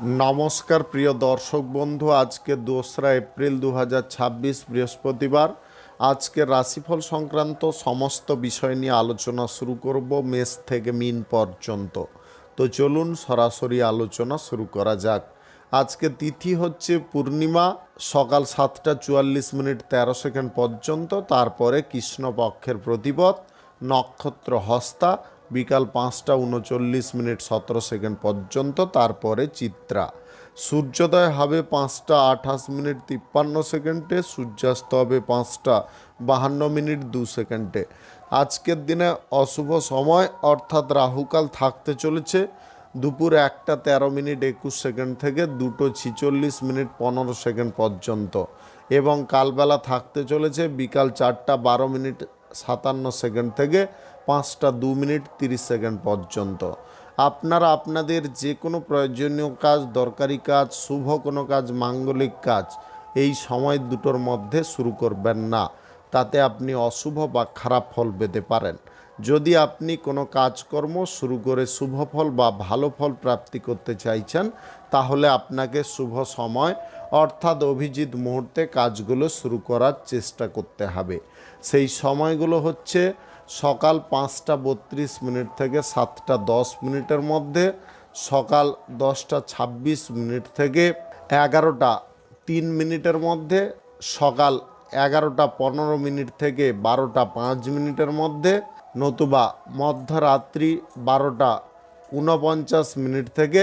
নমস্কার প্রিয় দর্শক বন্ধু, আজকে 2রা এপ্রিল 2026 বৃহস্পতিবার। আজকের রাশিফল সংক্রান্ত সমস্ত বিষয় নিয়ে আলোচনা শুরু করব মেষ থেকে মীন পর্যন্ত। তো চলুন সরাসরি আলোচনা শুরু করা যাক। আজকে তিথি হচ্ছে পূর্ণিমা, সকাল 7:44:13 পর্যন্ত। তারপরে কৃষ্ণপক্ষের প্রতিপদ, নক্ষত্র হস্তা, বিকাল 5:39:17 পর্যন্ত। তারপরে চিত্রা। সূর্যোদয় হবে 5:28:53, সূর্যাস্ত হবে 5:52:02। আজকের দিনে অশুভ সময় অর্থাৎ রাহুকাল থাকতে চলেছে দুপুর 1:13:21 থেকে 2:46:15 পর্যন্ত, এবং কালবেলা থাকতে চলেছে বিকাল 4:12:57 থেকে 5:02:30 পর্যন্ত। আপনারা আপনাদের যে কোনো প্রয়োজনীয় কাজ, দরকারি কাজ, শুভ কোনো কাজ, মাঙ্গলিক কাজ এই সময় দুটোর মধ্যে শুরু করবেন না, তাতে আপনি অশুভ বা খারাপ ফল পেতে পারেন। যদি আপনি কোনো কাজকর্ম শুরু করে শুভ ফল বা ভালো ফল প্রাপ্তি করতে চাইছেন, তাহলে আপনাকে শুভ সময় অর্থাৎ অভিজিৎ মুহূর্তে কাজগুলো শুরু করার চেষ্টা করতে হবে। সেই সময়গুলো হচ্ছে সকাল 5:32 থেকে 7:10 মধ্যে, সকাল 10:26 থেকে 11:03 মধ্যে, সকাল 11:15 থেকে 12:05 মধ্যে, নতুবা মধ্যরাত্রি 12:49 থেকে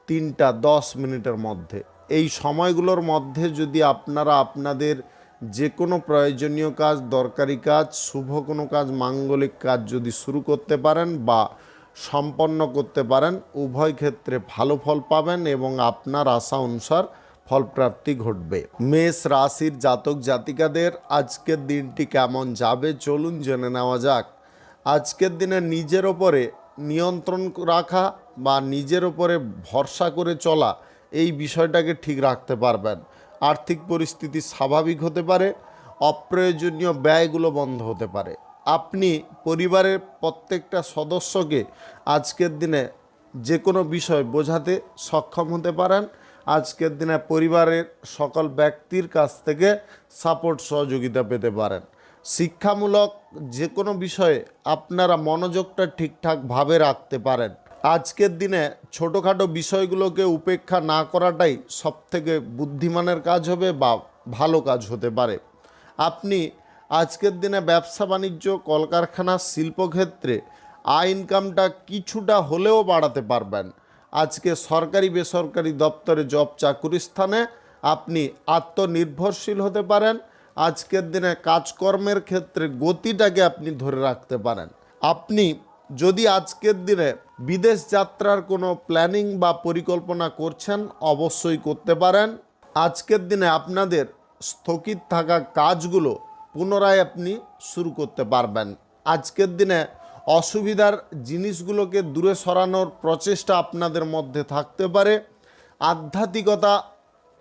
3:10 মধ্যে। এই সময়গুলোর মধ্যে যদি আপনারা আপনাদের যে কোনো প্রয়োজনীয় কাজ, দরকারি কাজ, শুভ কোনো কাজ, মাঙ্গলিক কাজ যদি শুরু করতে পারেন বা সম্পন্ন করতে পারেন, উভয় ক্ষেত্রে ভালো ফল পাবেন এবং আপনার আশা অনুসার ফলপ্রাপ্তি ঘটবে। মেষ রাশির জাতক জাতিকাদের আজকের দিনটি কেমন যাবে চলুন জেনে নেওয়া যাক। আজকের দিনে নিজের ওপরে নিয়ন্ত্রণ রাখা বা নিজের ওপরে ভরসা করে চলা, এই বিষয়টাকে ঠিক রাখতে পারবেন। আর্থিক পরিস্থিতি স্বাভাবিক হতে পারে, অপ্রয়োজনীয় ব্যয়গুলো বন্ধ হতে পারে। আপনি পরিবারের প্রত্যেকটা সদস্যকে আজকের দিনে যে কোনো বিষয় বোঝাতে সক্ষম হতে পারেন। আজকের দিনে পরিবারের সকল ব্যক্তির কাছ থেকে সাপোর্ট, সহযোগিতা পেতে পারেন। শিক্ষামূলক যে কোনো বিষয়ে আপনারা মনোযোগটা ঠিকঠাকভাবে রাখতে পারেন। আজকের দিনে ছোটোখাটো বিষয়গুলোকে উপেক্ষা না করাটাই সবথেকে বুদ্ধিমানের কাজ হবে বা ভালো কাজ হতে পারে। আপনি আজকের দিনে ব্যবসা বাণিজ্য, কলকারখানা, শিল্পক্ষেত্রে আয় ইনকামটা কিছুটা হলেও বাড়াতে পারবেন। আজকে সরকারি বেসরকারি দপ্তরে, জব চাকুরির স্থানে আপনি আত্মনির্ভরশীল হতে পারেন। আজকের দিনে কাজকর্মের ক্ষেত্রে গতিটাকে আপনি ধরে রাখতে পারেন। আপনি যদি আজকের দিনে বিদেশ যাত্রার কোনো প্ল্যানিং বা পরিকল্পনা করছেন, অবশ্যই করতে পারেন। আজকের দিনে আপনাদের স্থগিত থাকা কাজগুলো পুনরায় আপনি শুরু করতে পারবেন। আজকের দিনে অসুবিধার জিনিসগুলোকে দূরে সরানোর প্রচেষ্টা আপনাদের মধ্যে থাকতে পারে। আধ্যাত্মিকতা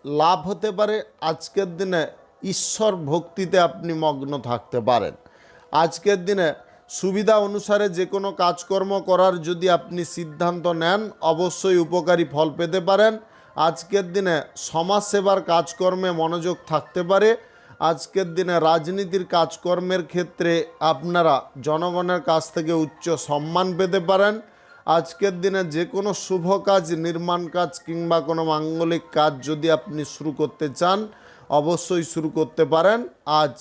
লাভ হতে পারে। আজকের দিনে ঈশ্বর ভক্তিতে আপনি মগ্ন থাকতে পারেন। আজকের দিনে সুবিধা অনুসারে যে কোনো কাজকর্ম করার যদি আপনি সিদ্ধান্ত নেন, অবশ্যই উপকারী ফল পেতে পারেন। আজকের দিনে সমাজসেবার কাজকর্মে মনোযোগ থাকতে পারে। আজকের দিনে রাজনীতির কাজকর্মের ক্ষেত্রে আপনারা জনগণের কাছ থেকে উচ্চ সম্মান পেতে পারেন। আজকের দিনে যে কোনো শুভ কাজ, নির্মাণ কাজ কিংবা কোনো মাঙ্গলিক কাজ যদি আপনি শুরু করতে চান, অবশ্যই শুরু করতে পারেন। আজ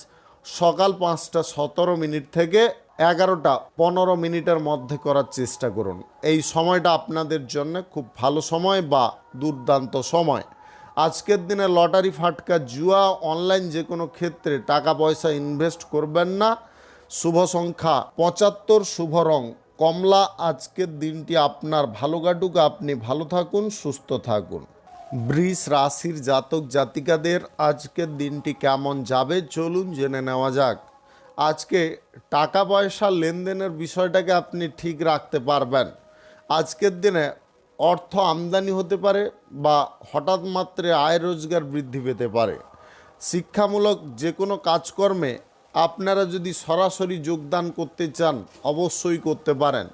সকাল 5:17 থেকে 11:15 মধ্যে করার চেষ্টা করুন। এই সময়টা আপনাদের জন্য খুব ভালো সময় বা দুর্দান্ত সময়। আজকের দিনে লটারি, ফাটকা, জুয়া, অনলাইন যে কোনো ক্ষেত্রে টাকা পয়সা ইনভেস্ট করবেন না। শুভ সংখ্যা 75, শুভ রং কমলা। আজকের দিনটি আপনার ভালো কাটুক, আপনি ভালো থাকুন, সুস্থ থাকুন। বৃষ রাশির জাতক জাতিকাদের আজকের দিনটি কেমন যাবে চলুন জেনে নেওয়া যাক। আজকে টাকা পয়সা লেনদেনের বিষয়টাকে আপনি ঠিক রাখতে পারবেন। আজকের দিনে অর্থ আমদানি হতে পারে বা হঠাৎ মাত্রে আয় রোজগার বৃদ্ধি পেতে পারে। শিক্ষামূলক যে কোনো কাজকর্মে আপনারা যদি সরাসরি যোগদান করতে চান, অবশ্যই করতে পারেন।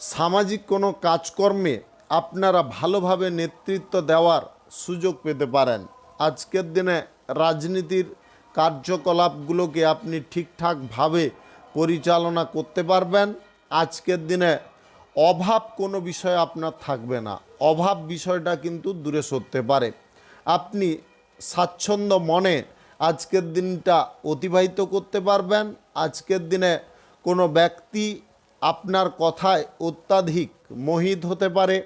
সামাজিক কোনো কাজকর্মে আপনারা ভালোভাবে নেতৃত্ব দেওয়ার সুযোগ পেতে পারেন। আজকের দিনে রাজনীতির কার্যকলাপগুলোকে আপনি ঠিকঠাকভাবে পরিচালনা করতে পারবেন। আজকের দিনে অভাব কোনো বিষয় আপনার থাকবে না, অভাব বিষয়টা কিন্তু দূরে সরতে পারে। আপনি স্বাচ্ছন্দ্য মনে আজকের দিনটা অতিবাহিত করতে পারবেন। আজকের দিনে কোনো ব্যক্তি আপনার কথায় অত্যাধিক মোহিত হতে পারে,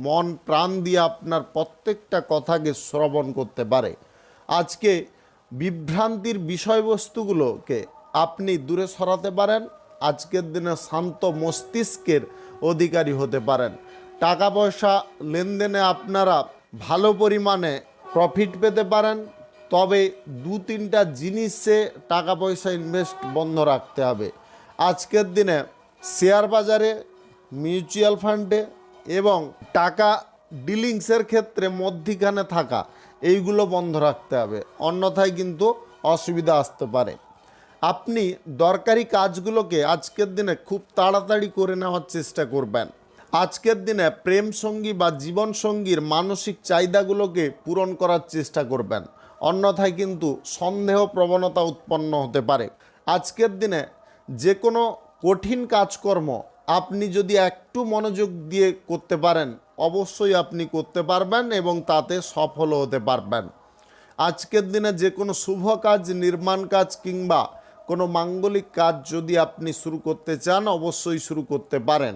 মন প্রাণ দিয়ে আপনার প্রত্যেকটা কথাকে শ্রবণ করতে পারে। আজকে বিভ্রান্তির বিষয়বস্তুগুলোকে আপনি দূরে সরাতে পারেন। আজকের দিনে শান্ত মস্তিষ্কের অধিকারী হতে পারেন। টাকা পয়সা লেনদেনে আপনারা ভালো পরিমাণে প্রফিট পেতে পারেন। তবে 2-3টা জিনিসে টাকা পয়সা ইনভেস্ট বন্ধ রাখতে হবে। আজকের দিনে শেয়ার বাজারে, মিউচুয়াল ফান্ডে এবং টাকা ডিলিংসের ক্ষেত্রে মধ্যিখানে থাকা এইগুলো বন্ধ রাখতে হবে, অন্যথায় কিন্তু অসুবিধা আসতে পারে। আপনি দরকারি কাজগুলোকে আজকের দিনে খুব তাড়াতাড়ি করে নেওয়ার চেষ্টা করবেন। আজকের দিনে প্রেম সঙ্গী বা জীবনসঙ্গীর মানসিক চাহিদাগুলোকে পূরণ করার চেষ্টা করবেন, অন্যথায় কিন্তু সন্দেহ প্রবণতা উৎপন্ন হতে পারে। আজকের দিনে যে কোনো কঠিন কাজকর্ম আপনি যদি একটু মনোযোগ দিয়ে করতে পারেন, অবশ্যই আপনি করতে পারবেন এবং তাতে সফল হতে পারবেন। আজকের দিনে যে কোনো শুভ কাজ, নির্মাণ কাজ কিংবা কোনো মাঙ্গলিক কাজ যদি আপনি শুরু করতে চান, অবশ্যই শুরু করতে পারেন।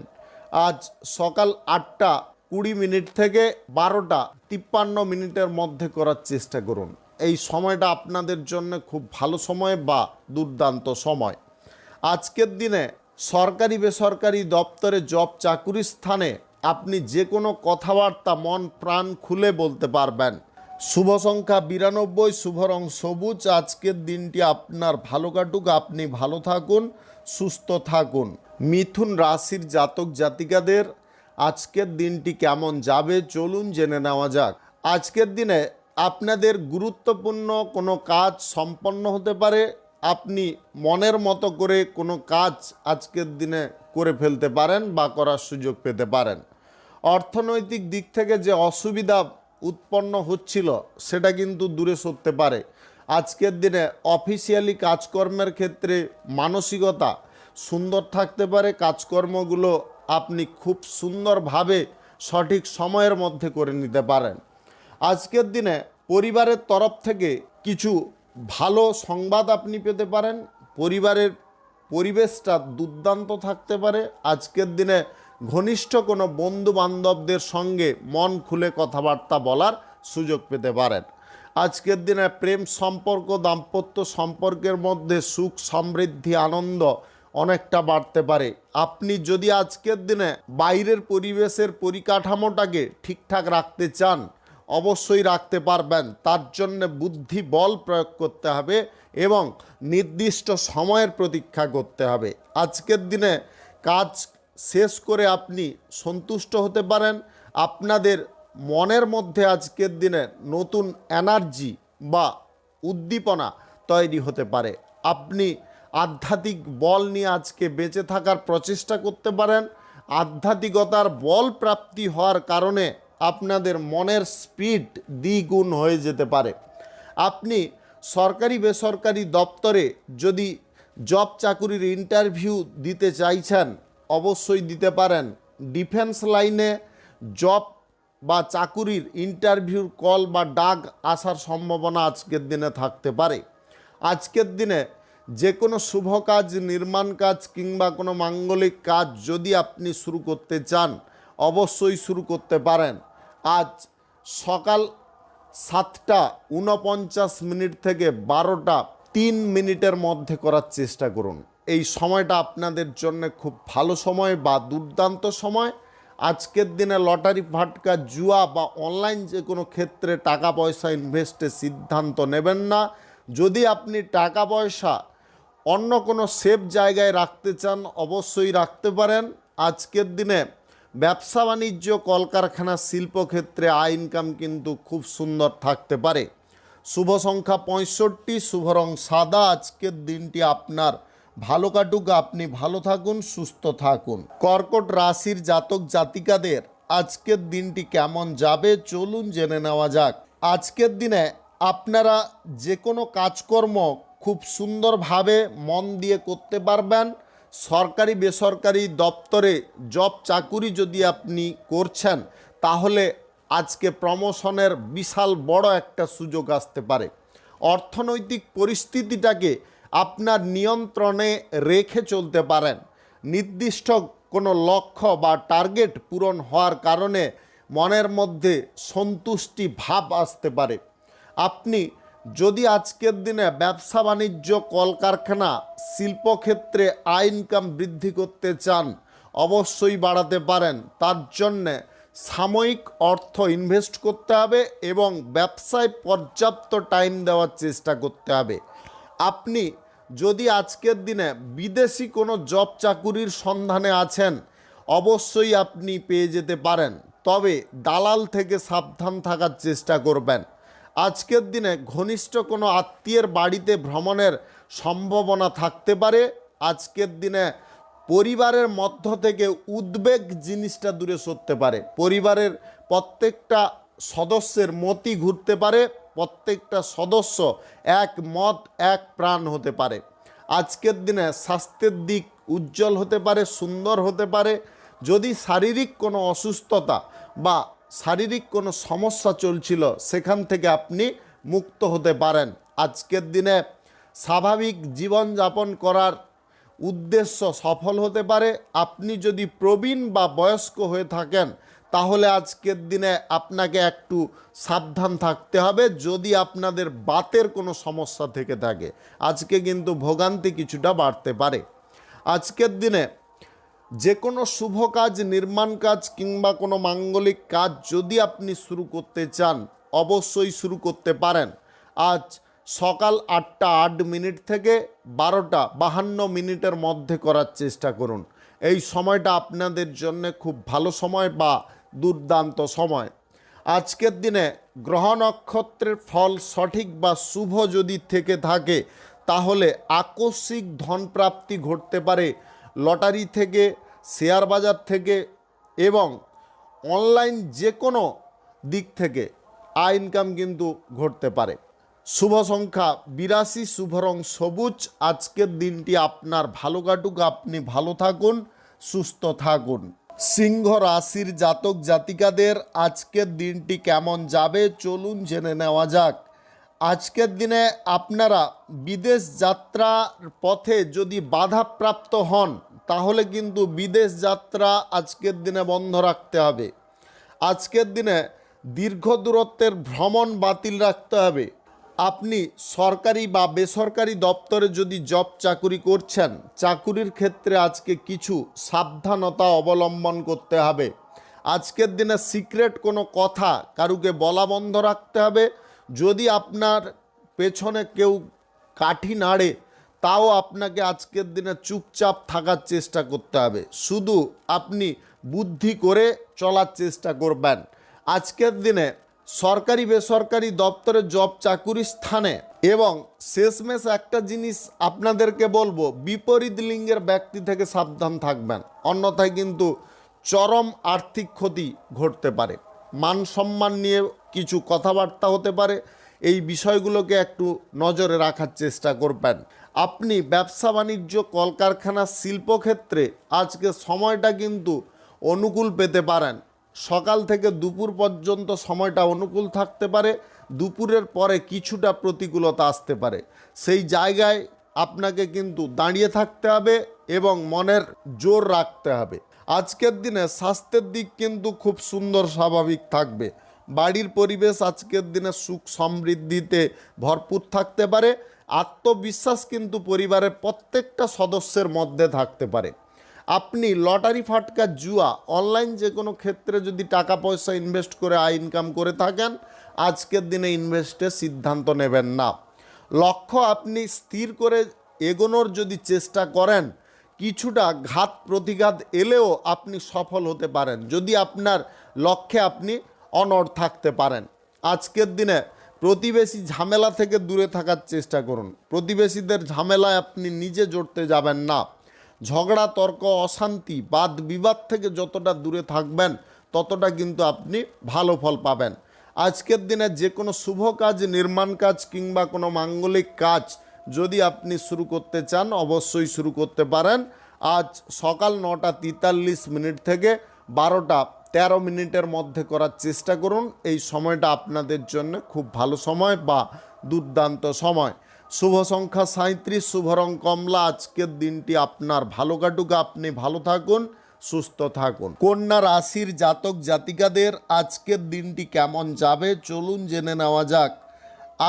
আজ সকাল 8টা 20 থেকে 12টা 53 মধ্যে করার চেষ্টা করুন। এই সময়টা আপনাদের জন্য খুব ভালো সময় বা দুর্দান্ত সময়। আজকের দিনে সরকারি বেসরকারি দপ্তরে জব চাকুরির স্থানে আপনি যে কোনো কথাবার্তা মন প্রাণ খুলে বলতে পারবেন। শুভ সংখ্যা 92, শুভ রং সবুজ। আজকের দিনটি আপনার ভালো কাটুক, আপনি ভালো থাকুন, সুস্থ থাকুন। মিথুন রাশির জাতক জাতিকাদের আজকের দিনটি কেমন যাবে চলুন জেনে নেওয়া যাক। আজকের দিনে আপনাদের গুরুত্বপূর্ণ কোনো কাজ সম্পন্ন হতে পারে। আপনি মনের মতো করে কোনো কাজ আজকের দিনে করে ফেলতে পারেন বা করার সুযোগ পেতে পারেন। অর্থনৈতিক দিক থেকে যে অসুবিধা উৎপন্ন হচ্ছিল সেটা কিন্তু দূরে সরতে পারে। আজকের দিনে অফিসিয়ালি কাজকর্মের ক্ষেত্রে মানসিকতা সুন্দর থাকতে পারে। কাজকর্মগুলো আপনি খুব সুন্দরভাবে সঠিক সময়ের মধ্যে করে নিতে পারেন। আজকের দিনে পরিবারের তরফ থেকে কিছু ভালো সংবাদ আপনি পেতে পারেন। পরিবারের পরিবেশটা দুর্দান্ত থাকতে পারে। আজকের দিনে ঘনিষ্ঠ কোনো বন্ধু বান্ধবদের সঙ্গে মন খুলে কথাবার্তা বলার সুযোগ পেতে পারেন। আজকের দিনে প্রেম সম্পর্ক, দাম্পত্য সম্পর্কের মধ্যে সুখ সমৃদ্ধি আনন্দ অনেকটা বাড়তে পারে। আপনি যদি আজকের দিনে বাইরের পরিবেশের পরিকাঠামোটাকে ঠিকঠাক রাখতে চান, অবশ্যই রাখতে পারবেন। তার জন্য বুদ্ধি বল প্রয়োগ করতে হবে এবং নির্দিষ্ট সময়ের প্রতীক্ষা করতে হবে। আজকের দিনে কাজ শেষ করে আপনি সন্তুষ্ট হতে পারেন। আপনাদের মনের মধ্যে আজকের দিনে নতুন এনার্জি বা উদ্দীপনা তৈরি হতে পারে। আপনি আধ্যাত্মিক বল নিয়ে আজকে বেঁচে থাকার প্রচেষ্টা করতে পারেন। আধ্যাত্মিকতার বল প্রাপ্তি হওয়ার কারণে আপনাদের মনের স্পিড দ্বিগুণ হয়ে যেতে পারে। আপনি সরকারি বেসরকারি দপ্তরে যদি জব চাকুরির ইন্টারভিউ দিতে চাইছেন, অবশ্যই দিতে পারেন। ডিফেন্স লাইনে জব বা চাকুরির ইন্টারভিউর কল বা ডাক আসার সম্ভাবনা আজকের দিনে থাকতে পারে। আজকের দিনে যে কোনো শুভ কাজ, নির্মাণ কাজ কিংবা কোনো মাঙ্গলিক কাজ যদি আপনি শুরু করতে চান, অবশ্যই শুরু করতে পারেন। আজ সকাল 7টা 49 থেকে 12টা 3 মধ্যে করার চেষ্টা করুন। এই সময়টা আপনাদের জন্য খুব ভালো সময় বা দুর্দান্ত সময়। আজকের দিনে লটারি, ফাটকা, জুয়া বা অনলাইন যে কোনো ক্ষেত্রে টাকা পয়সা ইনভেস্টের সিদ্ধান্ত নেবেন না। যদি আপনি টাকা পয়সা অন্য কোনো সেফ জায়গায় রাখতে চান, অবশ্যই রাখতে পারেন। আজকের দিনে ব্যবসা বাণিজ্য, কলকারখানা, শিল্পক্ষেত্রে আয় ইনকাম কিন্তু খুব সুন্দর থাকতে পারে। শুভ সংখ্যা 65, শুভ রং সাদা। আজকের দিনটি আপনার ভালো কাটুক, আপনি ভালো থাকুন, সুস্থ থাকুন। কর্কট রাশির জাতক জাতিকাদের আজকের দিনটি কেমন যাবে চলুন জেনে নেওয়া যাক। আজকের দিনে আপনারা যে কোনো কাজকর্ম খুব সুন্দরভাবে মন দিয়ে করতে পারবেন। সরকারি বেসরকারি দপ্তরে জব চাকুরি যদি আপনি করছেন তাহলে আজকে প্রমোশনের বিশাল বড় একটা সুযোগ আসতে পারে। অর্থনৈতিক পরিস্থিতিটাকে আপনার নিয়ন্ত্রণে রেখে চলতে পারেন। নির্দিষ্ট কোনো লক্ষ্য বা টার্গেট পূরণ হওয়ার কারণে মনের মধ্যে সন্তুষ্টি ভাব আসতে পারে। আপনি যদি আজকের দিনে ব্যবসা বাণিজ্য কলকারখানা শিল্পক্ষেত্রে আয় ইনকাম বৃদ্ধি করতে চান অবশ্যই বাড়াতে পারেন। তার জন্যে সাময়িক অর্থ ইনভেস্ট করতে হবে এবং ব্যবসায় পর্যাপ্ত টাইম দেওয়ার চেষ্টা করতে হবে। আপনি যদি আজকের দিনে বিদেশি কোনো জব চাকুরির সন্ধানে আছেন অবশ্যই আপনি পেয়ে যেতে পারেন, তবে দালাল থেকে সাবধান থাকার চেষ্টা করবেন। আজকের দিনে ঘনিষ্ঠ কোনো আত্মীয়ের বাড়িতে ভ্রমণের সম্ভাবনা থাকতে পারে। আজকের দিনে পরিবারের মধ্য থেকে উদ্বেগ জিনিসটা দূরে সরতে পারে। পরিবারের প্রত্যেকটা সদস্যের মতি ঘুরতে পারে, প্রত্যেকটা সদস্য এক মত এক প্রাণ হতে পারে। আজকের দিনে স্বাস্থ্যের দিক উজ্জ্বল হতে পারে, সুন্দর হতে পারে। যদি শারীরিক কোনো অসুস্থতা বা শারীরিক কোনো সমস্যা চলছিল সেখান থেকে আপনি মুক্ত হতে পারেন। আজকের দিনে স্বাভাবিক জীবনযাপন করার উদ্দেশ্য সফল হতে পারে। আপনি যদি প্রবীণ বা বয়স্ক হয়ে থাকেন তাহলে আজকের দিনে আপনাকে একটু সাবধান থাকতে হবে যদি আপনাদের বাতের কোনো সমস্যা থেকে থাকে। আজকে কিন্তু ভোগান্তি কিছুটা বাড়তে পারে। আজকের দিনে যে কোনো শুভ কাজ, নির্মাণ কাজ কিংবা কোনো মাঙ্গলিক কাজ যদি আপনি শুরু করতে চান অবশ্যই শুরু করতে পারেন। আজ সকাল 8টা 8 মিনিট থেকে 12টা 52 মিনিটের মধ্যে করার চেষ্টা করুন। এই সময়টা আপনাদের জন্য খুব ভালো সময় বা দুর্দান্ত সময়। আজকের দিনে গ্রহ নক্ষত্রের ফল সঠিক বা শুভ যদি থেকে থাকে তাহলে আকস্মিক ধনপ্রাপ্তি ঘটতে পারে লটারি থেকে, শেয়ার বাজার থেকে এবং অনলাইন যে কোনো দিক থেকে আয় ইনকাম কিন্তু ঘটতে পারে। শুভ সংখ্যা 82, শুভ রং সবুজ। আজকের দিনটি আপনার ভালো কাটুক, আপনি ভালো থাকুন, সুস্থ থাকুন। সিংহ রাশির জাতক জাতিকাদের আজকের দিনটি কেমন যাবে চলুন জেনে নেওয়া যাক। আজকের দিনে আপনারা বিদেশ যাত্রার পথে যদি বাধাপ্রাপ্ত হন তাহলে কিন্তু বিদেশ যাত্রা আজকের দিনে বন্ধ রাখতে হবে। আজকের দিনে দীর্ঘ দূরত্বের ভ্রমণ বাতিল রাখতে হবে। আপনি সরকারি বা বেসরকারি দপ্তরে যদি জব চাকুরি করছেন চাকুরির ক্ষেত্রে আজকে কিছু সাবধানতা অবলম্বন করতে হবে। আজকের দিনে সিক্রেট কোনো কথা কারুকে বলা বন্ধ রাখতে হবে। যদি আপনার পেছনে কেউ কাঠি নাড়ে তাও আপনাকে আজকের দিনে চুপচাপ থাকার চেষ্টা করতে হবে। শুধু আপনি বুদ্ধি করে চলার চেষ্টা করবেন। আজকের দিনে সরকারি বেসরকারি দপ্তরে জব চাকুরির স্থানে এবং শেষমেশ একটা জিনিস আপনাদেরকে বলবো, বিপরীত লিঙ্গের ব্যক্তি থেকে সাবধান থাকবেন, অন্যথায় কিন্তু চরম আর্থিক ক্ষতি ঘটতে পারে। মান সম্মান নিয়ে কিছু কথাবার্তা হতে পারে, এই বিষয়গুলোকে একটু নজরে রাখার চেষ্টা করবেন। আপনি ব্যবসা বাণিজ্য কলকারখানা শিল্পক্ষেত্রে আজকে সময়টা কিন্তু অনুকূল পেতে পারেন। সকাল থেকে দুপুর পর্যন্ত সময়টা অনুকূল থাকতে পারে, দুপুরের পরে কিছুটা প্রতিকূলতা আসতে পারে। সেই জায়গায় আপনাকে কিন্তু দাঁড়িয়ে থাকতে হবে এবং মনের জোর রাখতে হবে। আজকের দিনে স্বাস্থ্যের দিক কিন্তু খুব সুন্দর স্বাভাবিক থাকবে। বাড়ির পরিবেশ আজকের দিনে সুখ সমৃদ্ধিতে ভরপুর থাকতে পারে। আত্মবিশ্বাস কিন্তু পরিবারের প্রত্যেকটা সদস্যের মধ্যে থাকতে পারে। আপনি লটারি, ফাটকা, জুয়া, অনলাইন যে কোনো ক্ষেত্রে যদি টাকা পয়সা ইনভেস্ট করে আয় ইনকাম করে থাকেন আজকের দিনে ইনভেস্টের সিদ্ধান্ত নেবেন না। লক্ষ্য আপনি স্থির করে এগোনোর যদি চেষ্টা করেন কিছুটা ঘাত প্রতিঘাত এলেও আপনি সফল হতে পারেন যদি আপনার লক্ষ্যে আপনি অনড় থাকতে পারেন। আজকের দিনে প্রতিবেশী ঝামেলা থেকে দূরে থাকার চেষ্টা করুন। প্রতিবেশীদের ঝামেলায় আপনি নিজে জড়তে যাবেন না। ঝগড়া, তর্ক, অশান্তি, বাদ বিবাদ থেকে যতটা দূরে থাকবেন ততটা কিন্তু আপনি ভালো ফল পাবেন। আজকের দিনে যে কোনো শুভ কাজ, নির্মাণ কাজ কিংবা কোনো মাঙ্গলিক কাজ যদি আপনি শুরু করতে চান অবশ্যই শুরু করতে পারেন। আজ সকাল 9:43 থেকে 12:13 মধ্যে করার চেষ্টা করুন। এই সময়টা আপনাদের জন্য খুব ভালো সময় বা দুর্দান্ত সময়। শুভ সংখ্যা 37, শুভ রং কমলা। আজকের দিনটি আপনার ভালো কাটুক, আপনি ভালো থাকুন, সুস্থ থাকুন। কন্যা রাশির জাতক জাতিকাদের আজকের দিনটি কেমন যাবে চলুন জেনে নেওয়া যাক।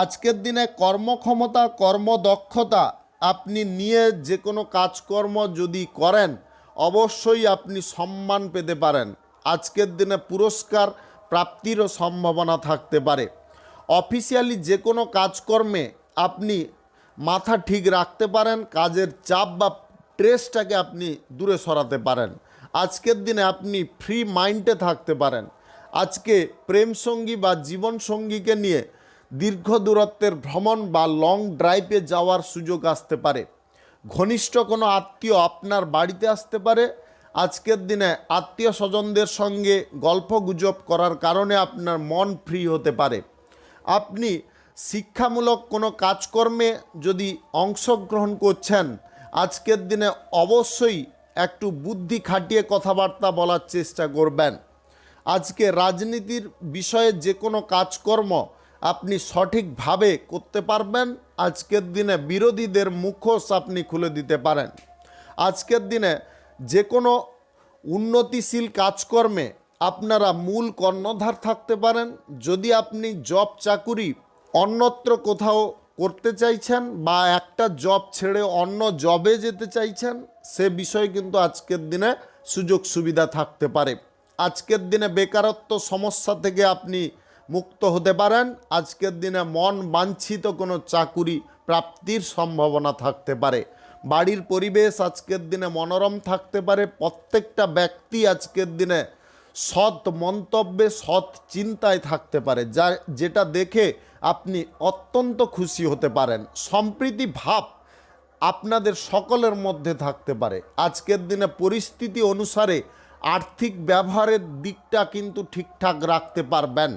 আজকের দিনে কর্মক্ষমতা, কর্মদক্ষতা আপনি নিয়ে যে কোনো কাজকর্ম যদি করেন অবশ্যই আপনি সম্মান পেতে পারেন। আজকের দিনে পুরস্কার প্রাপ্তিরও সম্ভাবনা থাকতে পারে। অফিসিয়ালি যে কোনো কাজকর্মে আপনি মাথা ঠিক রাখতে পারেন, কাজের চাপ বা স্ট্রেসটাকে আপনি দূরে সরাতে পারেন। আজকের দিনে আপনি ফ্রি মাইন্ডে থাকতে পারেন। আজকে প্রেমসঙ্গী বা জীবনসঙ্গীকে নিয়ে দীর্ঘ দূরত্বের ভ্রমণ বা লং ড্রাইভে যাওয়ার সুযোগ আসতে পারে। ঘনিষ্ঠ কোনো আত্মীয় আপনার বাড়িতে আসতে পারে। আজকের দিনে আত্মীয় স্বজনদের সঙ্গে গল্পগুজব করার কারণে আপনার মন ফ্রি হতে পারে। আপনি শিক্ষামূলক কোনো কাজকর্মে যদি অংশগ্রহণ করছেন আজকের দিনে অবশ্যই একটু বুদ্ধি খাটিয়ে কথাবার্তা বলার চেষ্টা করবেন। আজকে রাজনীতির বিষয়ে যে কোনো কাজকর্ম আপনি সঠিকভাবে করতে পারবেন। আজকের দিনে বিরোধীদের মুখোশ আপনি খুলে দিতে পারেন। আজকের দিনে যে কোনো উন্নতিশীল কাজকর্মে আপনারা মূল কর্ণধার থাকতে পারেন। যদি আপনি জব চাকুরি অন্যত্র কোথাও করতে চাইছেন বা একটা জব ছেড়ে অন্য জবে যেতে চাইছেন সে বিষয়ে কিন্তু আজকের দিনে সুযোগ সুবিধা থাকতে পারে। আজকের দিনে বেকারত্ব সমস্যা থেকে আপনি মুক্ত হতে পারেন। আজকের দিনে মন বাঞ্ছিত কোনো চাকুরি প্রাপ্তির সম্ভাবনা থাকতে পারে। বাড়ির পরিবেশ আজকের দিনে মনোরম থাকতে পারে। প্রত্যেকটা ব্যক্তি আজকের দিনে সৎ মন্তব্যে, সৎ চিন্তায় থাকতে পারে, যেটা দেখে আপনি অত্যন্ত খুশি হতে পারেন। সম্প্রীতি ভাব আপনাদের সকলের মধ্যে থাকতে পারে। আজকের দিনে পরিস্থিতি অনুসারে আর্থিক ব্যবহারের দিকটা কিন্তু ঠিকঠাক রাখতে পারবেন।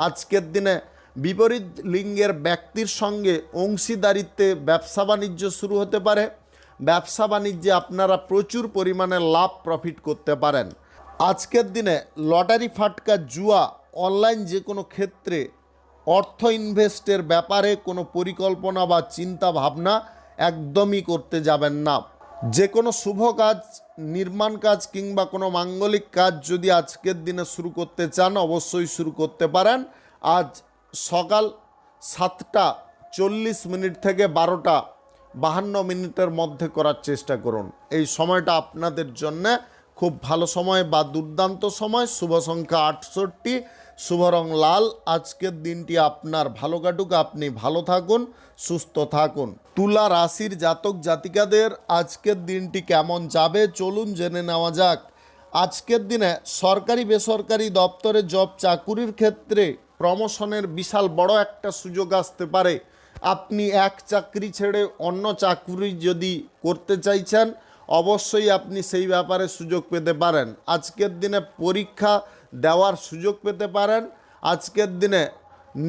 আজকের দিনে বিপরীত লিঙ্গের ব্যক্তির সঙ্গে অংশীদারিত্বে ব্যবসা বাণিজ্য শুরু হতে পারে। ব্যবসা বাণিজ্যে আপনারা প্রচুর পরিমাণে লাভ প্রফিট করতে পারেন। আজকের দিনে লটারি, ফাটকা, জুয়া, অনলাইন যে কোনো ক্ষেত্রে অর্থ ইনভেস্টের ব্যাপারে কোনো পরিকল্পনা বা চিন্তা ভাবনা একদমই করতে যাবেন না। যে কোনো শুভ কাজ, নির্মাণ কাজ কিংবা কোনো মাঙ্গলিক কাজ যদি আজকের দিনে শুরু করতে চান অবশ্যই শুরু করতে পারেন। আজ সকাল 7:40 থেকে 12:52 মধ্যে করার চেষ্টা করুন। এই সময়টা আপনাদের জন্য খুব ভালো সময় বা দুর্দান্ত সময়। শুভ সংখ্যা 68, শুভ রং লাল। আজকের দিনটি আপনার ভালো কাটুক, আপনি ভালো থাকুন, সুস্থ থাকুন। তুলা রাশির জাতক জাতিকাদের আজকের দিনটি কেমন যাবে চলুন জেনে নেওয়া যাক। আজকের দিনে সরকারি বেসরকারি দপ্তরে জব চাকুরির ক্ষেত্রে প্রমোশনের বিশাল বড় একটা সুযোগ আসতে পারে। আপনি এক চাকরি ছেড়ে অন্য চাকরি যদি করতে চাইছেন অবশ্যই আপনি সেই ব্যাপারে সুযোগ পেতে পারেন। আজকের দিনে পরীক্ষা দেওয়ার সুযোগ পেতে পারেন। আজকের দিনে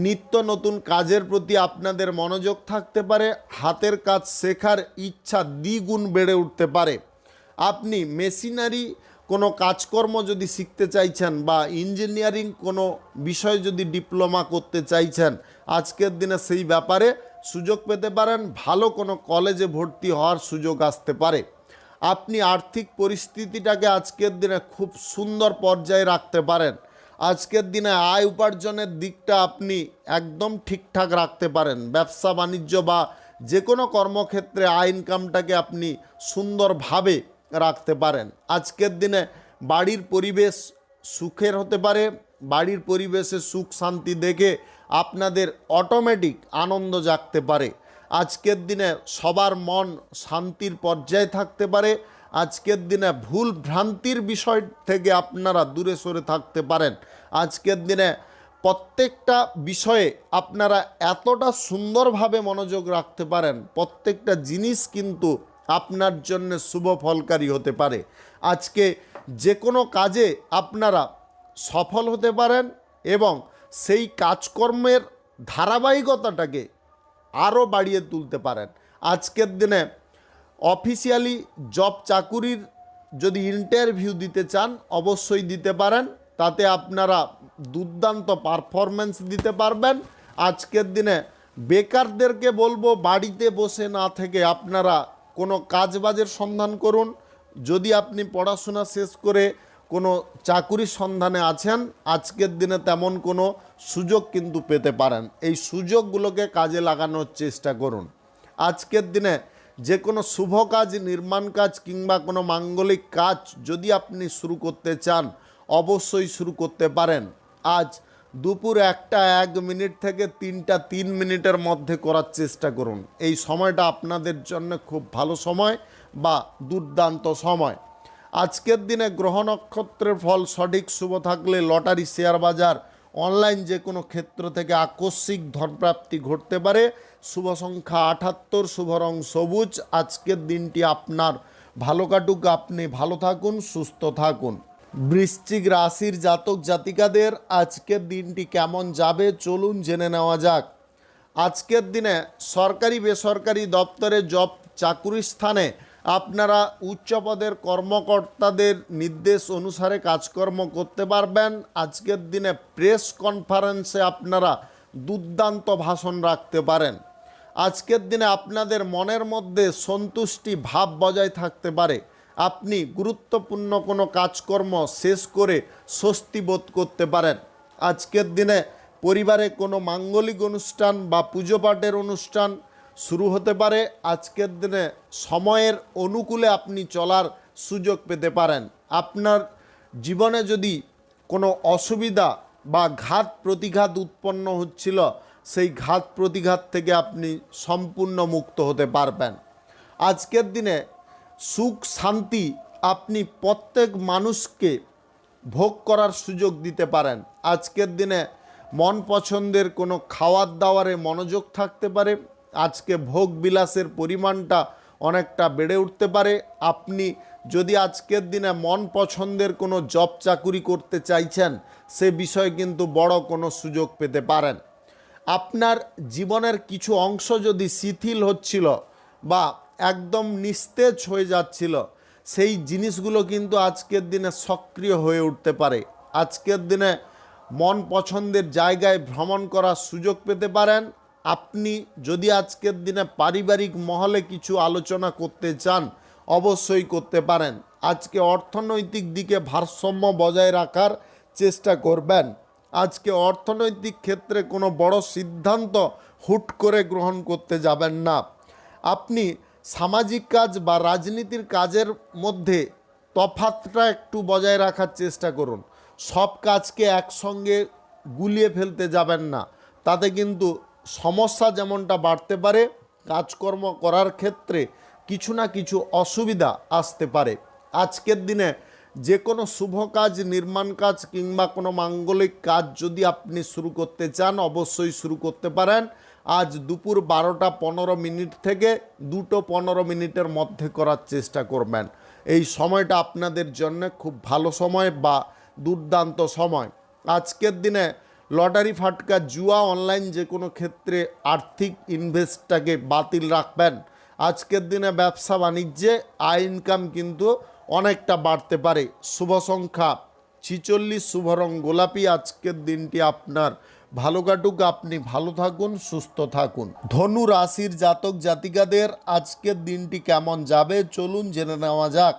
নিত্য নতুন কাজের প্রতি আপনাদের মনোযোগ থাকতে পারে। হাতের কাজ শেখার ইচ্ছা দ্বিগুণ বেড়ে উঠতে পারে। আপনি মেশিনারি কোনো কাজকর্ম যদি শিখতে চাইছেন বা ইঞ্জিনিয়ারিং কোনো বিষয়ে যদি ডিপ্লোমা করতে চাইছেন আজকের দিনে সেই ব্যাপারে সুযোগ পেতে পারেন। ভালো কোনো কলেজে ভর্তি হওয়ার সুযোগ আসতে পারে। আপনি আর্থিক পরিস্থিতিটাকে আজকের দিনে খুব সুন্দর পর্যায়ে রাখতে পারেন। আজকের দিনে আয় উপার্জনের দিকটা আপনি একদম ঠিকঠাক রাখতে পারেন। ব্যবসা বাণিজ্য বা যে কোনো কর্মক্ষেত্রে আয় ইনকামটাকে আপনি সুন্দরভাবে রাখতে পারেন। আজকের দিনে বাড়ির পরিবেশ সুখের হতে পারে। বাড়ির পরিবেশে সুখ শান্তি দেখে আপনাদের অটোমেটিক আনন্দ জাগতে পারে। আজকের দিনে সবার মন শান্তির পর্যায়ে থাকতে পারে। আজকের দিনে ভুল ভ্রান্তির বিষয় থেকে আপনারা দূরে সরে থাকতে পারেন। আজকের দিনে প্রত্যেকটা বিষয়ে আপনারা এতটা সুন্দরভাবে মনোযোগ রাখতে পারেন, প্রত্যেকটা জিনিস কিন্তু আপনার জন্য শুভ ফলকারী হতে পারে। আজকে যে কোনো কাজে আপনারা সফল হতে পারেন এবং সেই কাজকর্মের ধারাবাহিকতাটাকে আরও বাড়িয়ে তুলতে পারেন। আজকের দিনে অফিসিয়ালি জব চাকুরির যদি ইন্টারভিউ দিতে চান অবশ্যই দিতে পারেন, তাতে আপনারা দুর্দান্ত পারফরমেন্স দিতে পারবেন। আজকের দিনে বেকারদেরকে বলবো বাড়িতে বসে না থেকে আপনারা কোনো কাজবাজের সন্ধান করুন। যদি আপনি পড়াশোনা শেষ করে কোনো চাকুরির সন্ধানে আছেন, আজকের দিনে তেমন কোনো সুযোগ কিন্তু পেতে পারেন। এই সুযোগগুলোকে কাজে লাগানোর চেষ্টা করুন। আজকের দিনে যে কোনো শুভ কাজ, নির্মাণ কাজ কিংবা কোনো মাঙ্গলিক কাজ যদি আপনি শুরু করতে চান অবশ্যই শুরু করতে পারেন। আজ দুপুর 1:01 থেকে 3:03 মধ্যে করার চেষ্টা করুন। এই সময়টা আপনাদের জন্য খুব ভালো সময় বা দুর্দান্ত সময়। আজকের দিনে গ্রহ নক্ষত্রের ফল সঠিক শুভ থাকলে লটারি, শেয়ার বাজার, অনলাইন যে কোনো ক্ষেত্র থেকে আকস্মিক ধনপ্রাপ্তি ঘটতে পারে। শুভ সংখ্যা 78, শুভ রং সবুজ। আজকের দিনটি আপনার ভালো কাটুক, আপনি ভালো থাকুন, সুস্থ থাকুন। বৃশ্চিক রাশির জাতক জাতিকাদের আজকের দিনটি কেমন যাবে চলুন জেনে নেওয়া যাক। আজকের দিনে সরকারি বেসরকারি দপ্তরে জব চাকুরির স্থানে আপনারা উচ্চপদের কর্মকর্তাদের নির্দেশ অনুসারে কাজকর্ম করতে পারবেন। আজকের দিনে প্রেস কনফারেন্সে আপনারা দুর্দান্ত ভাষণ রাখতে পারেন। আজকের দিনে আপনাদের মনের মধ্যে সন্তুষ্টি ভাব বজায় থাকতে পারে। আপনি গুরুত্বপূর্ণ কোনো কাজকর্ম শেষ করে স্বস্তি বোধ করতে পারেন। আজকের দিনে পরিবারে কোনো মাঙ্গলিক অনুষ্ঠান বা পুজো পাঠের অনুষ্ঠান শুরু হতে পারে। আজকের দিনে সময়ের অনুকূলে আপনি চলার সুযোগ পেতে পারেন। আপনার জীবনে যদি কোনো অসুবিধা বা ঘাত প্রতিঘাত উৎপন্ন হচ্ছিল, সেই ঘাত প্রতিঘাত থেকে আপনি সম্পূর্ণ মুক্ত হতে পারবেন। আজকের দিনে সুখ শান্তি আপনি প্রত্যেক মানুষকে ভোগ করার সুযোগ দিতে পারেন। আজকের দিনে মন পছন্দের কোনো খাওয়ার দাওয়ারে মনোযোগ থাকতে পারে। আজকে ভোগ বিলাসের পরিমাণটা অনেকটা বেড়ে উঠতে পারে। আপনি যদি আজকের দিনে মন পছন্দের কোনো জব চাকুরি করতে চাইছেন, সে বিষয়ে কিন্তু বড় কোনো সুযোগ পেতে পারেন। আপনার জীবনের কিছু অংশ যদি শিথিল হচ্ছিল বা একদম নিস্তেজ হয়ে যাচ্ছিল, সেই জিনিসগুলো কিন্তু আজকের দিনে সক্রিয় হয়ে উঠতে পারে। আজকের দিনে মন পছন্দের জায়গায় ভ্রমণ করার সুযোগ পেতে পারেন। আপনি যদি আজকের দিনে পারিবারিক মহলে কিছু আলোচনা করতে চান অবশ্যই করতে পারেন। আজকে অর্থনৈতিক দিকে ভারসাম্য বজায় রাখার চেষ্টা করবেন। আজকে অর্থনৈতিক ক্ষেত্রে কোনো বড় সিদ্ধান্ত হুট করে গ্রহণ করতে যাবেন না। আপনি সামাজিক কাজ বা রাজনীতির কাজের মধ্যে তফাৎটা একটু বজায় রাখার চেষ্টা করুন। সব কাজকে একসঙ্গে গুলিয়ে ফেলতে যাবেন না, তাতে কিন্তু সমস্যা যেমনটা বাড়তে পারে, কাজকর্ম করার ক্ষেত্রে কিছু না কিছু অসুবিধা আসতে পারে। আজকের দিনে যে কোনো শুভ কাজ, নির্মাণ কাজ কিংবা কোনো মাঙ্গলিক কাজ যদি আপনি শুরু করতে চান অবশ্যই শুরু করতে পারেন। আজ দুপুর 12:15 থেকে 2:15 মধ্যে করার চেষ্টা করবেন। এই সময়টা আপনাদের জন্য খুব ভালো সময় বা দুর্দান্ত সময়। আজকের দিনে লটারি, ফাটকা, জুয়া, অনলাইন যে কোনো ক্ষেত্রে আর্থিক ইনভেস্টটাকে বাতিল রাখবেন। আজকের দিনে ব্যবসা বাণিজ্যে আয় ইনকাম কিন্তু অনেকটা বাড়তে পারে। শুভ সংখ্যা 46, শুভ রং গোলাপি। আজকের দিনটি আপনার ভালো কাটুক, আপনি ভালো থাকুন, সুস্থ থাকুন। ধনু রাশির জাতক জাতিকাদের আজকের দিনটি কেমন যাবে চলুন জেনে নেওয়া যাক।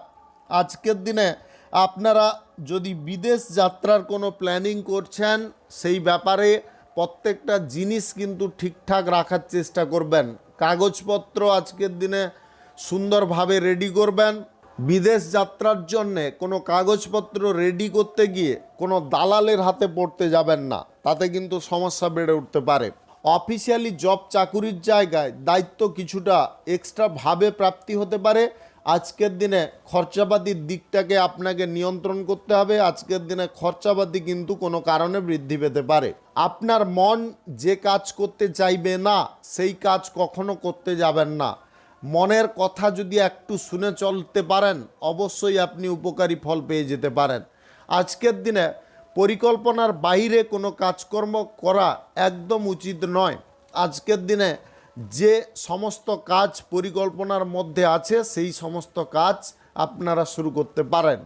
আজকের দিনে আপনারা যদি বিদেশ যাত্রার কোনো প্ল্যানিং করছেন, সেই ব্যাপারে প্রত্যেকটা জিনিস কিন্তু ঠিকঠাক রাখার চেষ্টা করবেন। কাগজপত্র আজকের দিনে সুন্দরভাবে রেডি করবেন। বিদেশ যাত্রার জন্যে কোনো কাগজপত্র রেডি করতে গিয়ে কোনো দালালের হাতে পড়তে যাবেন না, তাতে কিন্তু সমস্যা বেড়ে উঠতে পারে। অফিসিয়ালি জব চাকুরির জায়গায় দায়িত্ব কিছুটা এক্সট্রাভাবে প্রাপ্তি হতে পারে। আজকের দিনে খরচাপাতির দিকটাকে আপনাকে নিয়ন্ত্রণ করতে হবে। আজকের দিনে খরচাপাতি কিন্তু কোনো কারণে বৃদ্ধি পেতে পারে। আপনার মন যে কাজ করতে চাইবে না সেই কাজ কখনো করতে যাবেন না। মনের কথা যদি একটু শুনে চলতে পারেন অবশ্যই আপনি উপকারী ফল পেয়ে যেতে পারেন। আজকের দিনে পরিকল্পনার বাইরে কোনো কাজকর্ম করা একদম উচিত নয়। আজকের দিনে যে সমস্ত কাজ পরিকল্পনার মধ্যে আছে সেই সমস্ত কাজ আপনারা শুরু করতে পারেন।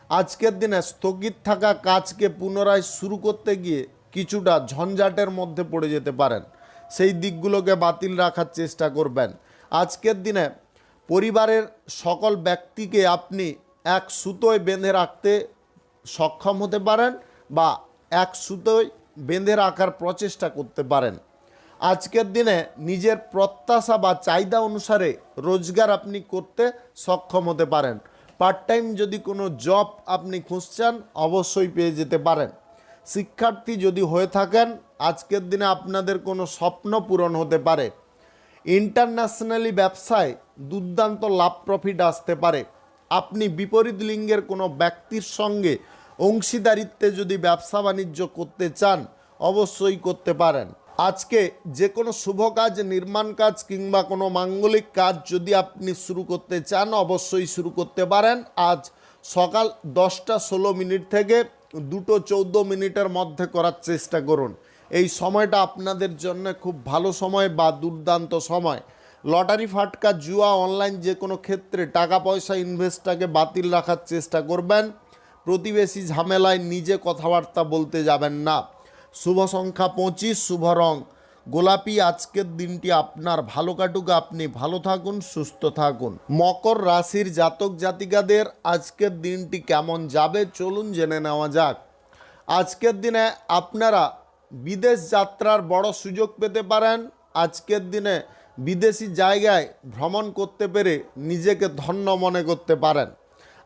আজকের দিনে স্থগিত থাকা কাজকে পুনরায় শুরু করতে গিয়ে কিছুটা ঝঞ্ঝাটের মধ্যে পড়ে যেতে পারেন, সেই দিকগুলোকে বাতিল রাখার চেষ্টা করবেন। আজকের দিনে পরিবারের সকল ব্যক্তিকে আপনি এক সুতোয় বেঁধে রাখতে সক্ষম হতে পারেন বা এক সুতোয় বেঁধে রাখার প্রচেষ্টা করতে পারেন। আজকের দিনে নিজের প্রত্যাশা বা চাহিদা অনুসারে রোজগার আপনি করতে সক্ষম হতে পারেন। পার্ট টাইম যদি কোনো জব আপনি খুঁজছেন অবশ্যই পেয়ে যেতে পারেন। শিক্ষার্থী যদি হয়ে থাকেন আজকের দিনে আপনাদের কোনো স্বপ্ন পূরণ হতে পারে। ইন্টারন্যাশনালি ব্যবসায় দুর্দান্ত লাভ প্রফিট আসতে পারে। আপনি বিপরীত লিঙ্গের কোনো ব্যক্তির সঙ্গে অংশীদারিত্বে যদি ব্যবসা বাণিজ্য করতে চান অবশ্যই করতে পারেন। আজকে যে কোনো শুভ কাজ, নির্মাণ কাজ কিংবা কোনো মাঙ্গলিক কাজ যদি আপনি শুরু করতে চান অবশ্যই শুরু করতে পারেন। আজ সকাল 10:16 থেকে 2:14 মধ্যে করার চেষ্টা করুন। এই সময়টা আপনাদের জন্য খুব ভালো সময় বা দুর্দান্ত সময়। লটারি, ফাটকা, জুয়া, অনলাইন যে কোনো ক্ষেত্রে টাকা পয়সা ইনভেস্টটাকে বাতিল রাখার চেষ্টা করবেন। প্রতিবেশী ঝামেলায় নিজে কথাবার্তা বলতে যাবেন না। শুভ সংখ্যা 25, শুভ রং গোলাপি। আজকের দিনটি আপনার ভালো কাটুক, আপনি ভালো থাকুন, সুস্থ থাকুন। মকর রাশির জাতক জাতিকাদের আজকের দিনটি কেমন যাবে চলুন জেনে নেওয়া যাক। আজকের দিনে আপনারা বিদেশ যাত্রার বড় সুযোগ পেতে পারেন। আজকের দিনে বিদেশি জায়গায় ভ্রমণ করতে পেরে নিজেকে ধন্য মনে করতে পারেন।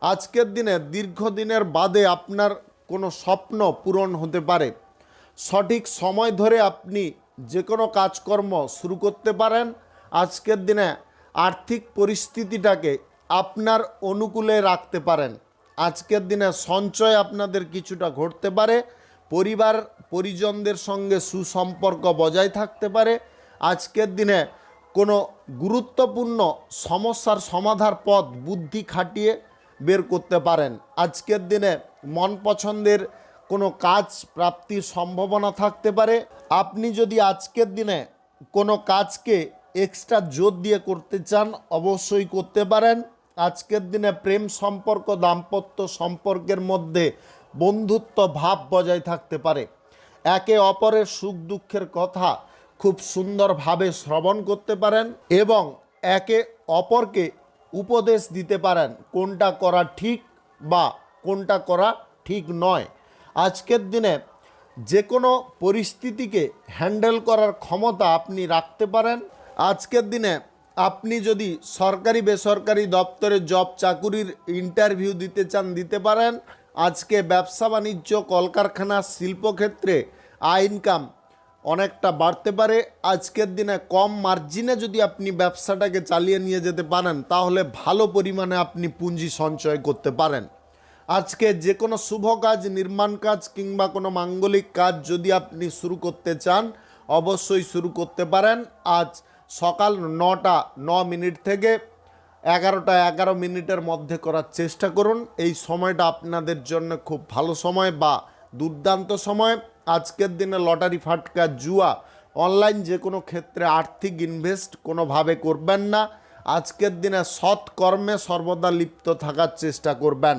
আজকের দিনে দীর্ঘদিনের বাদে আপনার কোনো স্বপ্ন পূরণ হতে পারে। সঠিক সময় ধরে আপনি যে কোনো কাজকর্ম শুরু করতে পারেন। আজকের দিনে আর্থিক পরিস্থিতিটাকে আপনার অনুকূলে রাখতে পারেন। আজকের দিনে সঞ্চয় আপনাদের কিছুটা ঘটতে পারে। পরিবার পরিজনদের সঙ্গে সুসম্পর্ক বজায় থাকতে পারে। আজকের দিনে কোনো গুরুত্বপূর্ণ সমস্যার সমাধান পথ বুদ্ধি খাটিয়ে বের করতে পারেন। আজকের দিনে মন পছন্দের কোনো কাজ প্রাপ্তির সম্ভাবনা থাকতে পারে। আপনি যদি আজকের দিনে কোনো কাজকে এক্সট্রা জোর দিয়ে করতে চান অবশ্যই করতে পারেন। আজকের দিনে প্রেম সম্পর্ক, দাম্পত্য সম্পর্কের মধ্যে বন্ধুত্ব ভাব বজায় থাকতে পারে। একে অপরের সুখ দুঃখের কথা খুব সুন্দরভাবে শ্রবণ করতে পারেন এবং একে অপরকে উপদেশ দিতে পারেন কোনটা করা ঠিক বা কোনটা করা ঠিক নয়। আজকের দিনে যে কোনো পরিস্থিতিকে হ্যান্ডেল করার ক্ষমতা আপনি রাখতে পারেন। আজকের দিনে আপনি যদি সরকারি বেসরকারি দপ্তরে জব চাকুরির ইন্টারভিউ দিতে চান দিতে পারেন। আজকে ব্যবসা বাণিজ্য, কলকারখানা, শিল্পক্ষেত্রে ইনকাম অনেকটা বাড়তে পারে। আজকের দিনে কম মার্জিনে যদি আপনি ব্যবসাটাকে চালিয়ে নিয়ে যেতে পারেন তাহলে ভালো পরিমাণে আপনি পুঁজি সঞ্চয় করতে পারেন। আজকে যে কোনো শুভ কাজ, নির্মাণ কাজ কিংবা কোনো মাঙ্গলিক কাজ যদি আপনি শুরু করতে চান অবশ্যই শুরু করতে পারেন। আজ সকাল 9:09 থেকে 11:11 মধ্যে করার চেষ্টা করুন। এই সময়টা আপনাদের জন্য খুব ভালো সময় বা দুর্দান্ত সময়। আজকের দিনে লটারি, ফাটকা, জুয়া, অনলাইন যে কোনো ক্ষেত্রে আর্থিক ইনভেস্ট কোনোভাবে করবেন না। আজকের দিনে সৎ কর্মে সর্বদা লিপ্ত থাকার চেষ্টা করবেন।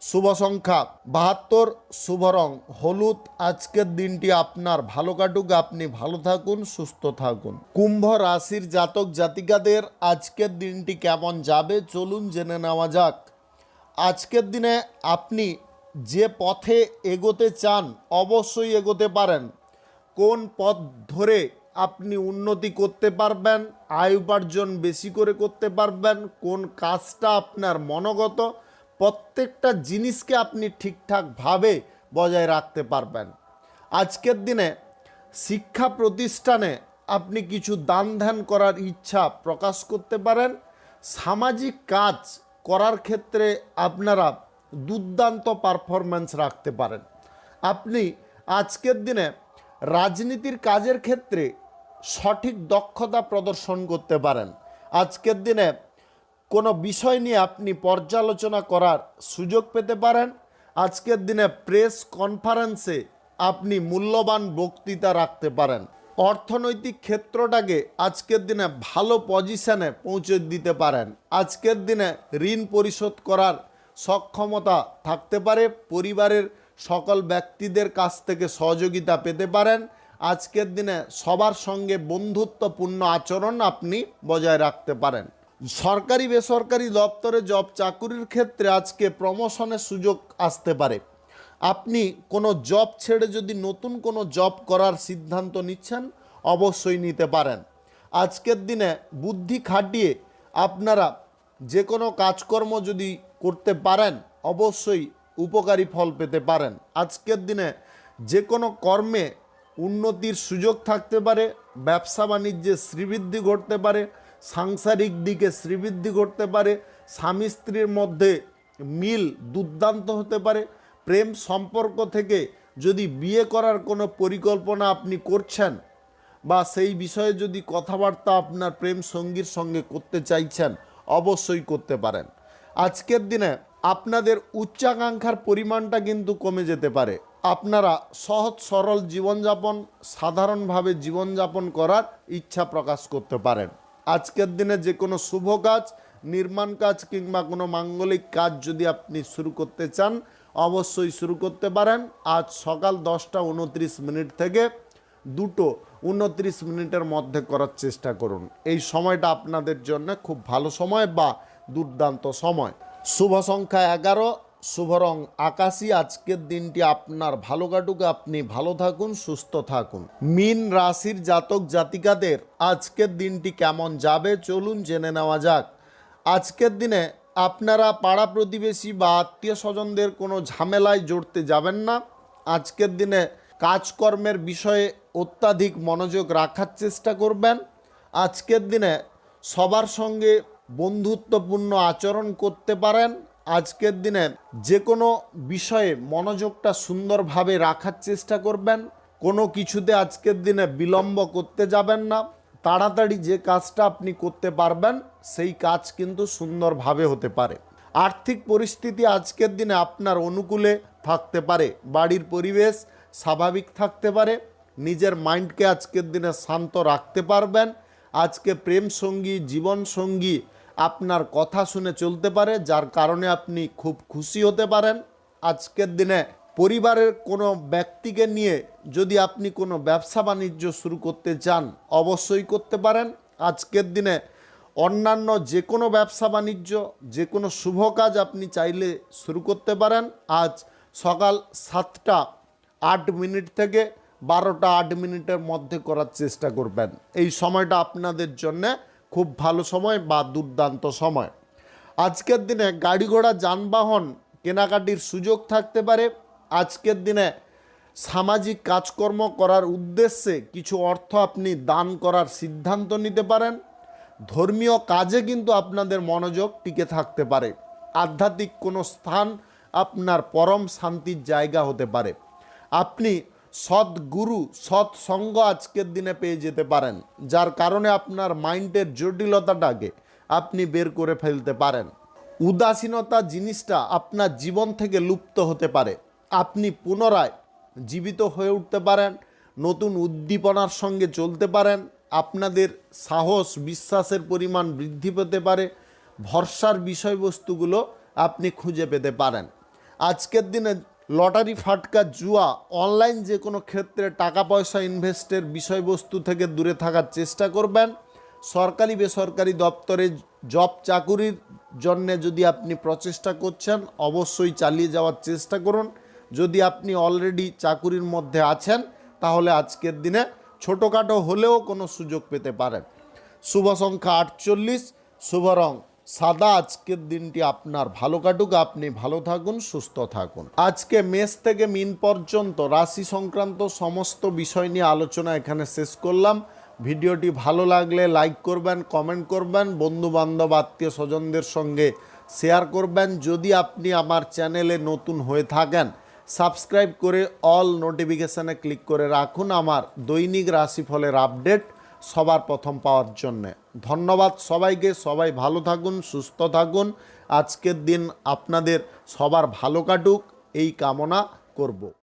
শুভ সংখ্যা 72, শুভ রং হলুদ। আজকের দিনটি আপনার ভালো কাটুক, আপনি ভালো থাকুন, সুস্থ থাকুন। কুম্ভ রাশির জাতক জাতিকাদের আজকের দিনটি কেমন যাবে চলুন জেনে নেওয়া যাক। আজকের দিনে আপনি যে পথে এগোতে চান অবশ্যই এগোতে পারেন। কোন পথ ধরে আপনি উন্নতি করতে পারবেন, আয় উপার্জন বেশি করে করতে পারবেন, কোন কাজটা আপনার মনোগত, প্রত্যেকটা জিনিসকে আপনি ঠিকঠাকভাবে বজায় রাখতে পারবেন। আজকের দিনে শিক্ষা প্রতিষ্ঠানে আপনি কিছু দান ধ্যান করার ইচ্ছা প্রকাশ করতে পারেন। সামাজিক কাজ করার ক্ষেত্রে আপনারা দুর্দান্ত পারফরম্যান্স রাখতে পারেন। আপনি আজকের দিনে রাজনীতির কাজের ক্ষেত্রে সঠিক দক্ষতা প্রদর্শন করতে পারেন। আজকের দিনে কোনো বিষয় নিয়ে আপনি পর্যালোচনা করার সুযোগ পেতে পারেন। আজকের দিনে প্রেস কনফারেন্সে আপনি মূল্যবান বক্তৃতা রাখতে পারেন। অর্থনৈতিক ক্ষেত্রটাকে আজকের দিনে ভালো পজিশনে পৌঁছে দিতে পারেন। আজকের দিনে ঋণ পরিশোধ করার সক্ষমতা থাকতে পারে। পরিবারের সকল ব্যক্তিদের কাছ থেকে সহযোগিতা পেতে পারেন। আজকের দিনে সবার সঙ্গে বন্ধুত্বপূর্ণ আচরণ আপনি বজায় রাখতে পারেন। সরকারি বেসরকারি দপ্তরে জব চাকুরির ক্ষেত্রে আজকে প্রমোশনের সুযোগ আসতে পারে। আপনি কোনো জব ছেড়ে যদি নতুন কোনো জব করার সিদ্ধান্ত নিচ্ছেন, অবশ্যই নিতে পারেন। আজকের দিনে বুদ্ধি খাটিয়ে আপনারা যে কোনো কাজকর্ম যদি করতে পারেন, অবশ্যই উপকারী ফল পেতে পারেন। আজকের দিনে যে কোনো কর্মে উন্নতির সুযোগ থাকতে পারে। ব্যবসা বাণিজ্যে শ্রীবৃদ্ধি ঘটতে পারে। সাংসারিক দিকে শ্রীবৃদ্ধি ঘটতে পারে। স্বামী স্ত্রীর মধ্যে মিল দুর্দান্ত হতে পারে। প্রেম সম্পর্ক থেকে যদি বিয়ে করার কোনো পরিকল্পনা আপনি করছেন বা সেই বিষয়ে যদি কথাবার্তা আপনার প্রেম সঙ্গীর সঙ্গে করতে চাইছেন, অবশ্যই করতে পারেন। আজকের দিনে আপনাদের উচ্চাকাঙ্ক্ষার পরিমাণটা কিন্তু কমে যেতে পারে। আপনারা সহজ সরল জীবনযাপন, সাধারণভাবে জীবনযাপন করার ইচ্ছা প্রকাশ করতে পারেন। আজকের দিনে যে কোনো শুভ কাজ, নির্মাণ কাজ কিংবা কোনো মাঙ্গলিক কাজ যদি আপনি শুরু করতে চান, অবশ্যই শুরু করতে পারেন। আজ সকাল 10:29 থেকে 2:29 মধ্যে করার চেষ্টা করুন। এই সময়টা আপনাদের জন্য খুব ভালো সময় বা দুর্দান্ত সময়। শুভ সংখ্যা 11, শুভ রং আকাশী। আজকের দিনটি আপনার ভালো কাটুক, আপনি ভালো থাকুন, সুস্থ থাকুন। মীন রাশির জাতক জাতিকাদের আজকের দিনটি কেমন যাবে চলুন জেনে নেওয়া যাক। আজকের দিনে আপনারা পাড়া প্রতিবেশী বা আত্মীয় স্বজনদের কোনো ঝামেলায় জড়তে যাবেন না। আজকের দিনে কাজকর্মের বিষয়ে অত্যাধিক মনোযোগ রাখার চেষ্টা করবেন। আজকের দিনে সবার সঙ্গে বন্ধুত্বপূর্ণ আচরণ করতে পারেন। আজকের দিনে যে কোনো বিষয়ে মনোযোগটা সুন্দরভাবে রাখার চেষ্টা করবেন। কোনো কিছুতে আজকের দিনে বিলম্ব করতে যাবেন না। তাড়াতাড়ি যে কাজটা আপনি করতে পারবেন, সেই কাজ কিন্তু সুন্দরভাবে হতে পারে। আর্থিক পরিস্থিতি আজকের দিনে আপনার অনুকূলে থাকতে পারে। বাড়ির পরিবেশ স্বাভাবিক থাকতে পারে। নিজের মাইন্ডকে আজকের দিনে শান্ত রাখতে পারবেন। আজকে প্রেম সঙ্গী, জীবন সঙ্গী আপনার কথা শুনে চলতে পারে, যার কারণে আপনি খুব খুশি হতে পারেন। আজকের দিনে পরিবারের কোনো ব্যক্তিকে নিয়ে যদি আপনি কোনো ব্যবসা বাণিজ্য শুরু করতে চান, অবশ্যই করতে পারেন। আজকের দিনে অন্যান্য যে কোনো ব্যবসা বাণিজ্য, যে কোনো শুভ কাজ আপনি চাইলে শুরু করতে পারেন। আজ সকাল 7:08 থেকে 12:08 মধ্যে করার চেষ্টা করবেন। এই সময়টা আপনাদের জন্য খুব ভালো সময় বা দুর্দান্ত সময়। আজকের দিনে গাড়ি ঘোড়া যানবাহন কেনাকাটির সুযোগ থাকতে পারে। আজকের দিনে সামাজিক কাজকর্ম করার উদ্দেশ্যে কিছু অর্থ আপনি দান করার সিদ্ধান্ত নিতে পারেন। ধর্মীয় কাজে কিন্তু আপনাদের মনোযোগ টিকে থাকতে পারে। আধ্যাত্মিক কোনো স্থান আপনার পরম শান্তির জায়গা হতে পারে। আপনি সৎগুরু, সৎসঙ্গ আজকের দিনে পেয়ে যেতে পারেন, যার কারণে আপনার মাইন্ডের জটিলতাটাকে আপনি বের করে ফেলতে পারেন। উদাসীনতা জিনিসটা আপনার জীবন থেকে লুপ্ত হতে পারে। আপনি পুনরায় জীবিত হয়ে উঠতে পারেন। নতুন উদ্দীপনার সঙ্গে চলতে পারেন। আপনাদের সাহস, বিশ্বাসের পরিমাণ বৃদ্ধি পেতে পারে। ভরসার বিষয়বস্তুগুলো আপনি খুঁজে পেতে পারেন। আজকের দিনে লটারি, ফাটকা, জুয়া, অনলাইন যে কোনো ক্ষেত্রে টাকা পয়সা ইনভেস্টের বিষয়বস্তু থেকে দূরে থাকার চেষ্টা করবেন। সরকারি বেসরকারি দপ্তরে জব চাকুরির জন্য যদি আপনি প্রচেষ্টা করছেন, অবশ্যই চালিয়ে যাওয়ার চেষ্টা করুন। যদি আপনি অলরেডি চাকুরির মধ্যে আছেন, তাহলে আজকের দিনে ছোটোখাটো হলেও কোনো সুযোগ পেতে পারেন। শুভ সংখ্যা 48, শুভ রং সাদা। আজকের দিনটি আপনার ভালো কাটুক, আপনি ভালো থাকুন, সুস্থ থাকুন। আজকে মেষ থেকে মীন পর্যন্ত রাশি সংক্রান্ত সমস্ত বিষয় নিয়ে আলোচনা এখানে শেষ করলাম। ভিডিওটি ভালো লাগলে লাইক করবেন, কমেন্ট করবেন, বন্ধুবান্ধব আত্মীয় স্বজনদের সঙ্গে শেয়ার করবেন। যদি আপনি আমার চ্যানেলে নতুন হয়ে থাকেন, সাবস্ক্রাইব করে অল নোটিফিকেশানে ক্লিক করে রাখুন আমার দৈনিক রাশিফলের আপডেট সবার প্রথম পাওয়ার জন্যে। ধন্যবাদ সবাইকে। সবাই ভালো থাকুন, সুস্থ থাকুন। আজকের দিন আপনাদের সবার ভালো কাটুক। এই কামনা করব।